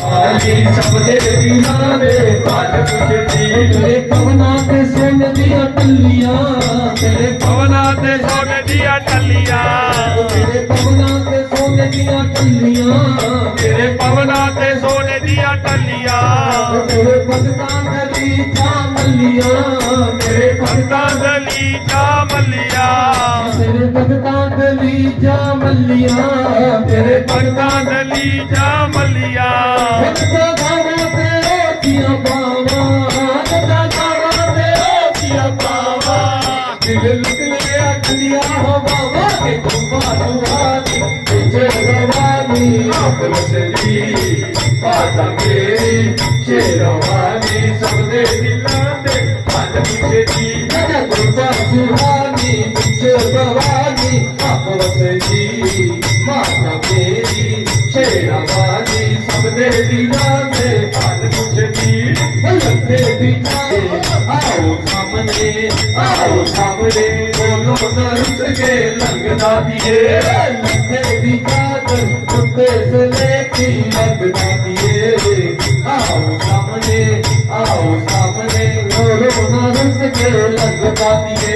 वाली सबदे दीना दे पल पुछदी तेरे पवना ते सोने दिया टल्लियां तेरे पवना ते सोने दिया टल्लियां तेरे पवना ते सोने दिया टल्लियां तेरे पवना ते सोने दिया टल्लियां तेरे भगतां गली जा मल्लियां तेरे भगतां गली जा मल्लिया तेरे भगतां गली जा मल्लियां तेरे भगतां गली जा मल्लिया भगतां गावा ते ओतियां बावा भगतां गावा ते ओतियां बावा दिल लुट लिया टल्लियां हो बाबा के कुंभा सुहानी तुझे रवानी अपरसली बाता मेरी शेरवानी सबदे दिलां दे पल पुछदी कुंभा सुहानी तुझे रवानी अपरसली माता मेरी शेरवानी सबदे दिलां दे पल पुछदी लगते बिचारे आओ सामने बोलो न रुस के लगदा दिए लगते बिचारे कुत्ते से लेके लगदा दिए आओ सामने बोलो न रुस के लगदा दिए